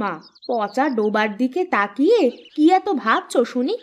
মা, পচা ডোবার দিকে তাকিয়ে কি এত ভাবছো শুনি?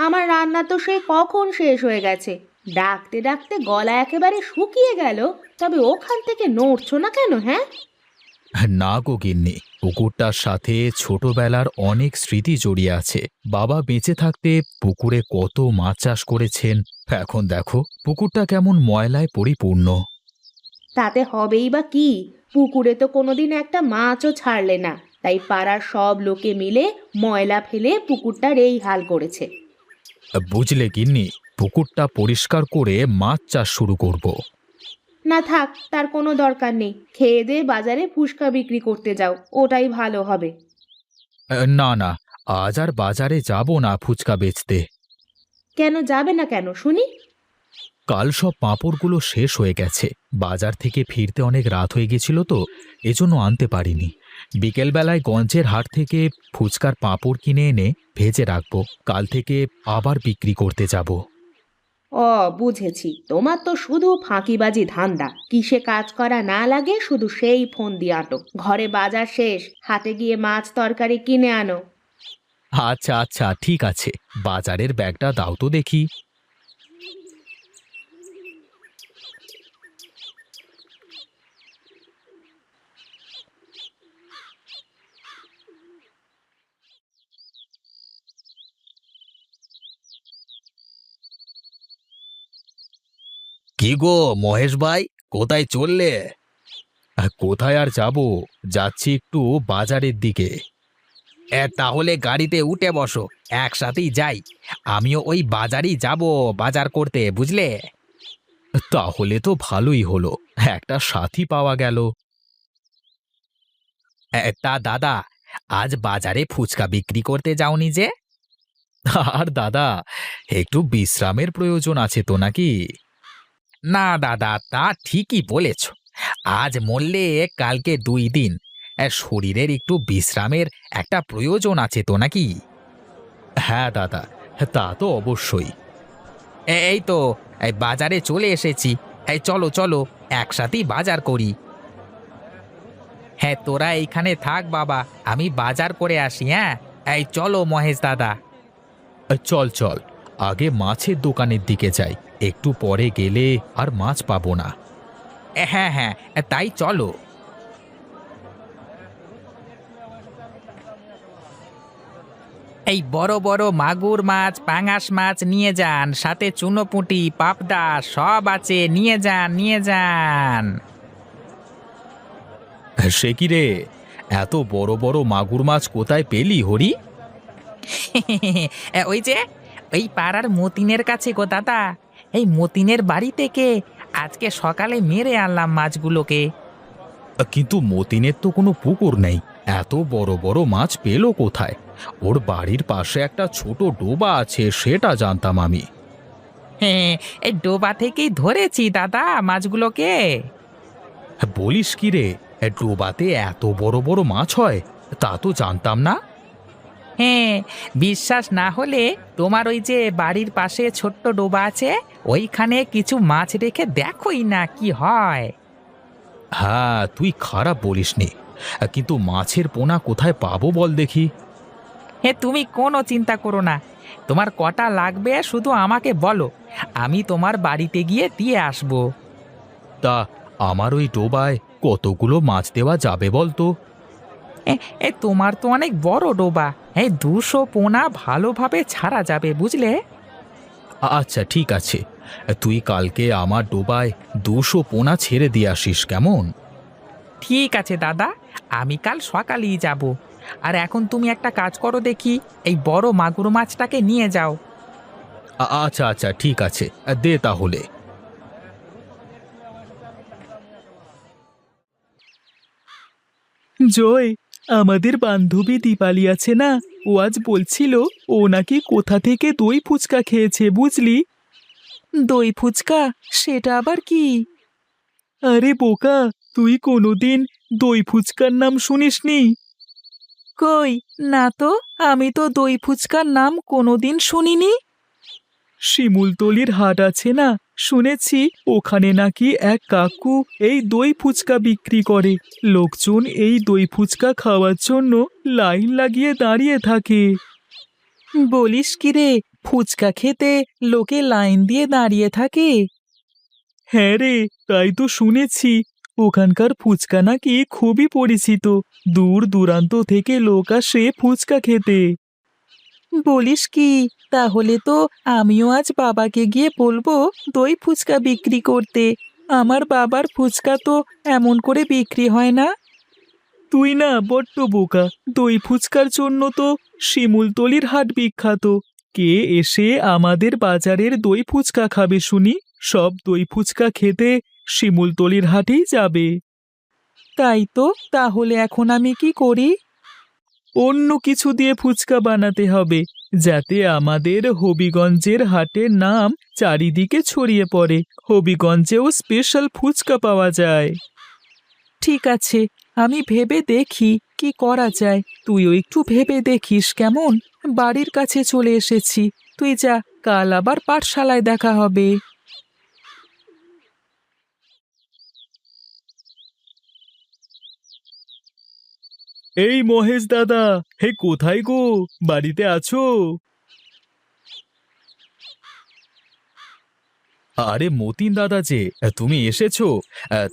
আমার রান্না তো সে কখন শেষ হয়ে গেছে। ডাকতে ডাকতে গলা একেবারে শুকিয়ে গেল, তবে ওখান থেকে নড়ছো না কেন? হ্যাঁ, না গো গিন্নি, পুকুরটার সাথে ছোটবেলার অনেক স্মৃতি জড়িয়ে আছে। বাবা বেঁচে থাকতে পুকুরে কত মাছ চাষ করেছেন। এখন দেখো পুকুরটা কেমন ময়লায় পরিপূর্ণ। তাতে হবেই বা কি? পুকুরে তো কোনোদিন একটা মাছও ছাড়লে না, তাই পাড়ার সব লোকে মিলে ময়লা ফেলে পুকুরটার এই হাল করেছে। বুঝলে গিন্নি, পুকুরটা পরিষ্কার করে মাছ চাষ শুরু করব। না থাক, তার কোনো দরকার নেই। খেয়ে দিয়ে বাজারে ফুচকা বিক্রি করতে যাও, ওটাই ভালো হবে। না না, আজ আর বাজারে যাব না ফুচকা বেচতে। কেন যাবে না কেন শুনি? কাল সব পাঁপড়গুলো শেষ হয়ে গেছে। বাজার থেকে ফিরতে অনেক রাত হয়ে গেছিল তো, এজন্য আনতে পারিনি। বিকেলবেলায় গঞ্জের হাট থেকে ফুচকার পাঁপড় কিনে এনে ভেজে রাখবো, কাল থেকে আবার বিক্রি করতে যাব। ও, বুঝেছি, তোমার তো শুধু ফাঁকিবাজি ধান্দা। কিসে কাজ করা না লাগে শুধু সেই ফোন দিয়ে আটো। ঘরে বাজার শেষ, হাটে গিয়ে মাছ তরকারি কিনে আনো। আচ্ছা আচ্ছা, ঠিক আছে, বাজারের ব্যাগটা দাও তো দেখি। কি গো মহেশ ভাই, কোথায় চললে? কোথায় আর যাব, যাচ্ছি একটু বাজারের দিকে। তাহলে গাড়িতে উঠে বসো, একসাথেই যাই। আমিও ওই বাজারই যাব, বাজার করতে, বুঝলে? তাহলে তো ভালোই হলো, একটা সাথী পাওয়া গেল। তা দাদা, আজ বাজারে ফুচকা বিক্রি করতে যাওনি যে? আর দাদা, একটু বিশ্রামের প্রয়োজন আছে তো নাকি? না দাদা, তা ঠিকই বলেছ। আজ মরলে কালকে 2 দিন, শরীরের একটু বিশ্রামের একটা প্রয়োজন আছে তো নাকি? হ্যাঁ দাদা, তা তো অবশ্যই। এই তো, এই বাজারে চলে এসেছি। এই চলো চলো, একসাথেই বাজার করি। হ্যাঁ, তোরা এইখানে থাক বাবা, আমি বাজার করে আসি। হ্যাঁ, এই চলো মহেশ দাদা। চল চল, আগে মাছের দোকানের দিকে যাই, একটু পরে গেলে আর মাছ পাবো না। হ্যাঁ হ্যাঁ, তাই চলো। এই বড় বড় মাগুর মাছ, পাঙাশ মাছ নিয়ে যান, সাথে চুনোপুঁটি, পাবদা সব আছে, নিয়ে যান নিয়ে যান। সে কি রে, এত বড় বড় মাগুর মাছ কোথায় পেলি হরি? ওই যে, ওই পাড়ার মতিনের কাছে গো দাদা। এই মতিনের বাড়ি থেকে আজকে সকালে মেরে আনলাম মাছগুলোকে। কিন্তু মতিনের তো কোনো পুকুর নেই, এত বড় বড় মাছ পেলো কোথায়? ওর বাড়ির পাশে একটা ছোট ডোবা আছে, সেটা জানতাম আমি। হ্যাঁ, এই ডোবা থেকেই ধরেছি দাদা মাছগুলোকে। বলিস কি রে, ডোবাতে এত বড় বড় মাছ হয়? তা তো জানতাম না। হ্যাঁ, বিশ্বাস না হলে তোমার ওই যে বাড়ির পাশে ছোট্ট ডোবা আছে, ওইখানে কিছু মাছ রেখে দেখোই না কি হয়। হ্যাঁ, তুই খারাপ বলিসনি, কিন্তু মাছের পোনা কোথায় পাবো বল দেখি? হে, তুমি কোনো চিন্তা করো না, তোমার কটা লাগবে শুধু আমাকে বলো, আমি তোমার বাড়িতে গিয়ে দিয়ে আসবো। তা আমার ওই ডোবায় কতগুলো মাছ দেওয়া যাবে বলতো? তোমার তো অনেক বড় ডোবা, 200 পোনা ভালোভাবে ছাড়া যাবে, বুঝলে? আচ্ছা ঠিক আছে, তুই কালকে আমার ডোবায় 200 পোনা ছেড়ে দিয়ে আসিস, কেমন? ঠিক আছে দাদা, আমি কাল সকালেই যাব। আর এখন তুমি একটা কাজ করো দেখি, এই বড় মাগুর মাছটাকে নিয়ে যাও। আচ্ছা আচ্ছা ঠিক আছে, দে তাহলে। জয়, আমাদের বান্ধবী দীপালি আছে না, ও আজ বলছিল ও নাকি কোথা থেকে দই ফুচকা খেয়েছে, বুঝলি? দই ফুচকা? সেটা আবার কি? আরে বোকা, তুই কোনোদিন দই ফুচকার নাম শুনিসনি? কই, না তো, আমি তো দই ফুচকার নাম কোনোদিন শুনিনি। শিমুলতলির হাট আছে না, শুনেছি ওখানে নাকি এক কাকু এই দই ফুচকা বিক্রি করে। লোকজন এই দই ফুচকা খাওয়ার জন্য লাইন লাগিয়ে দাঁড়িয়ে থাকে। বলিস কি রে, ফুচকা খেতে লোকে লাইন দিয়ে দাঁড়িয়ে থাকে? হ্যাঁ রে, তাই তো শুনেছি। ওখানকার ফুচকা নাকি খুবই পরিচিত, দূর দূরান্ত থেকে লোক আসে ফুচকা খেতে। বলিস কি, তাহলে তো আমিও আজ বাবাকে গিয়ে বলবো দই ফুচকা বিক্রি করতে। আমার বাবার ফুচকা তো এমন করে বিক্রি হয় না। তুই না বড্ড বোকা, দই ফুচকার জন্য তো শিমুলতলির হাট বিখ্যাত। কে এসে আমাদের বাজারের দই ফুচকা খাবে শুনি? সব দই ফুচকা খেতে শিমুলতলির হাটেই যাবে। তাই তো, তাহলে এখন আমি কি করি? অন্য কিছু দিয়ে ফুচকা বানাতে হবে, যাতে আমাদের হবিগঞ্জের হাটের নাম চারিদিকে ছড়িয়ে পড়ে, হবিগঞ্জেও স্পেশাল ফুচকা পাওয়া যায়। ঠিক আছে, আমি ভেবে দেখি কি করা যায়। তুইও একটু ভেবে দেখিস কেমন? বাড়ির কাছে চলে এসেছি, তুই যা, কাল আবার পাঠশালায় দেখা হবে। এই মহেশ দাদা, হে কোথায় গো? বাড়িতে আছো? আরে মতিন দাদা যে, তুমি এসেছো?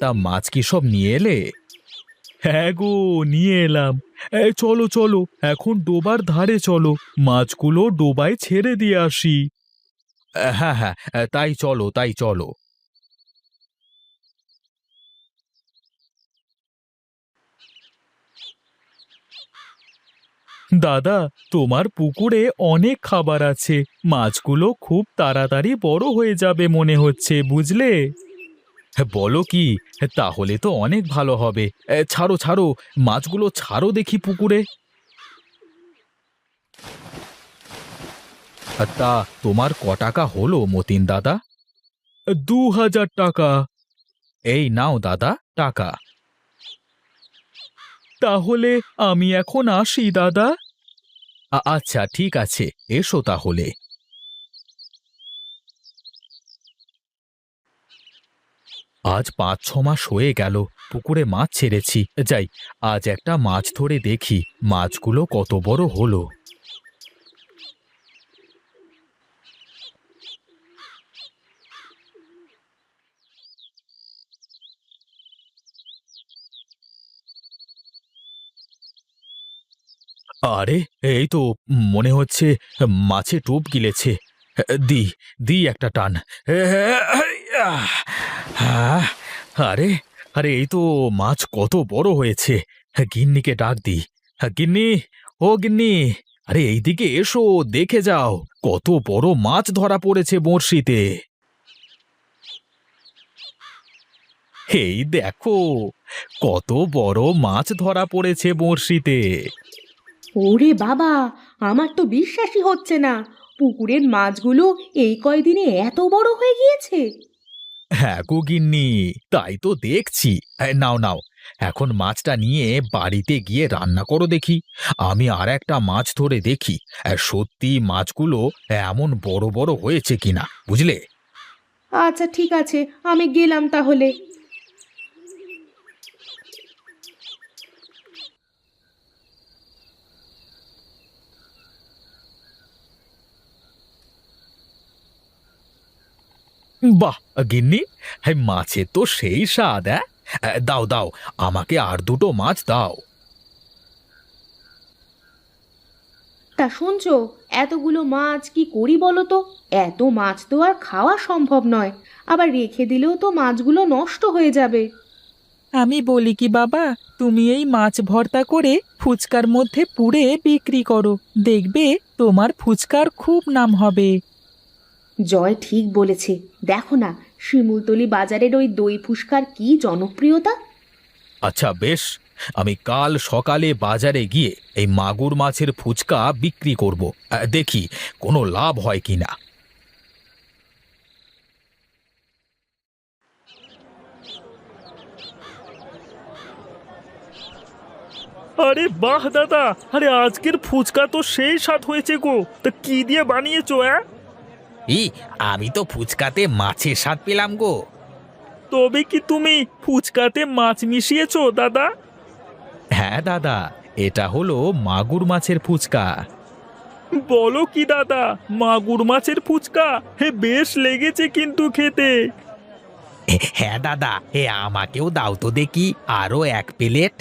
তা মাছ কি সব নিয়ে এলে? হ্যাঁ গো, নিয়ে এলাম। চলো চলো, এখন ডোবার ধারে চলো, মাছগুলো ডোবায় ছেড়ে দিয়ে আসি। হ্যাঁ হ্যাঁ, তাই চলো তাই চলো। দাদা, তোমার পুকুরে অনেক খাবার আছে, মাছগুলো খুব তাড়াতাড়ি বড় হয়ে যাবে মনে হচ্ছে, বুঝলে? বলো কি? তাহলে তো অনেক ভালো হবে। ছাড়ো ছাড়ো, মাছগুলো ছাড়ো দেখি পুকুরে। তা তোমার ক টাকা হলো মতিন দাদা? 2000 টাকা। এই নাও দাদা টাকা। তাহলে আমি এখন আসি দাদা। আচ্ছা ঠিক আছে, এসো তাহলে। আজ 5-6 মাস হয়ে গেল পুকুরে মাছ ছেড়েছি, যাই আজ একটা মাছ ধরে দেখি মাছগুলো কত বড় হলো। আরে, এই তো মনে হচ্ছে মাছে টোপ গিলেছে। দি দি একটা টান। আরে আরে, এই তো মাছ কত বড় হয়েছে। গিন্নিকে ডাক দি। গিন্নি, ও গিন্নি, আরে এইদিকে এসো, দেখে যাও কত বড় মাছ ধরা পড়েছে বড়শিতে। এই দেখো কত বড় মাছ ধরা পড়েছে বড়শিতে। ওরে বাবা, আমার তো বিশ্বাসই হচ্ছে না, পুকুরের মাছগুলো এই কয়দিনে এত বড় হয়ে গিয়েছে। হ্যাঁ গো গিন্নি, তাই তো দেখছি। নাও নাও, এখন মাছটা নিয়ে বাড়িতে গিয়ে রান্না করো দেখি। আমি আর একটা মাছ ধরে দেখি সত্যি মাছগুলো এমন বড় বড় হয়েছে কিনা, বুঝলে? আচ্ছা ঠিক আছে, আমি গেলাম তাহলে। বাহ গিন্নি, হ্যাঁ মাছের তো সেই স্বাদ। দাও দাও, আমাকে আর দুটো মাছ দাও। তা শুনছো, এতগুলো মাছ কি করি বলো তো? এত মাছ তো আর খাওয়া সম্ভব নয়, আবার রেখে দিলেও তো মাছগুলো নষ্ট হয়ে যাবে। আমি বলি কি বাবা, তুমি এই মাছ ভর্তা করে ফুচকার মধ্যে পুড়ে বিক্রি করো, দেখবে তোমার ফুচকার খুব নাম হবে। জয় ঠিক বলেছে, দেখো না শিমুলতলি বাজারের ওই দই ফুচকার কি জনপ্রিয়তা। আচ্ছা বেশ, আমি কাল সকালে বাজারে গিয়ে এই মাগুর মাছের ফুচকা বিক্রি করব, দেখি কোনো লাভ হয় কিনা। আরে বাহ দাদা, আরে আজকের ফুচকা তো সেই স্বাদ হয়েছে গো। তা কি দিয়ে বানিয়েছো? আমি তো ফুচকাতে মাছের স্বাদ পেলাম গো। তবে কি তুমি ফুচকাতে মাছ মিশিয়েছো দাদা? হ্যাঁ দাদা, এটা হলো মাগুর মাছের ফুচকা। বলো কি দাদা, মাগুর মাছের ফুচকা? হে, বেশ লেগেছে কিন্তু খেতে। হ্যাঁ দাদা, আমাকেও দাও তো দেখি আরো 1 প্লেট।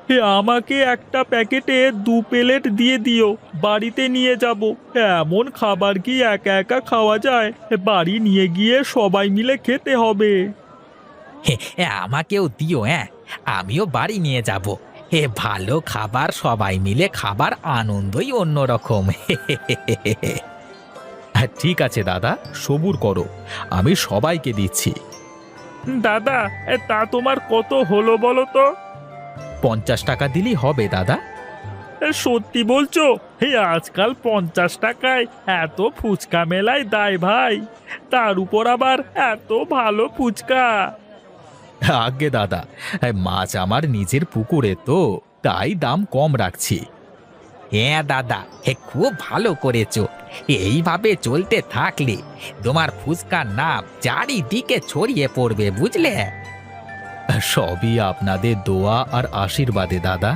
হে, আমাকে একটা প্যাকেটে 2 প্লেট দিয়ে দিও, বাড়িতে নিয়ে যাব। এমন খাবার কি একা একা খাওয়া যায়? বাড়ি নিয়ে গিয়ে সবাই মিলে খেতে হবে। আমাকেও দিও, আমিও বাড়ি নিয়ে যাব। ভালো খাবার সবাই মিলে খাবার আনন্দই অন্যরকম। ঠিক আছে দাদা, সবুর করো, আমি সবাইকে দিচ্ছি। দাদা, তা তোমার কত হলো বলো তো? 50 টাকা দিলেই হবে দাদা। সত্যি বলছো? হে, আজকাল 50 টাকায় এত ফুচকা মেলায় দেয় ভাই, তার উপর আবার এত ভালো ফুচকা। আগে দাদা, মাছ আমার নিজের পুকুরে তো, তাই দাম কম রাখছি। হ্যাঁ দাদা, খুব ভালো করেছো। এইভাবে চলতে থাকলে তোমার ফুচকার নাম চারিদিকে ছড়িয়ে পড়বে, বুঝলে? সবই আপনাদের দোয়া আর আশীর্বাদে দাদা।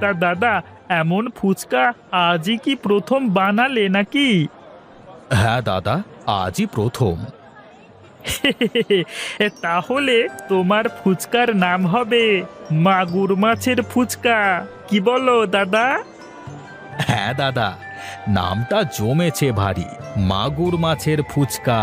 তা দাদা, এমন ফুচকা আজই কি প্রথম বানালে নাকি? হ্যাঁ দাদা, আজই প্রথম। তাহলে তোমার ফুচকার নাম হবে মাগুর মাছের ফুচকা, কি বলো দাদা? হ্যাঁ দাদা, নামটা জমেছে ভারী, মাগুর মাছের ফুচকা।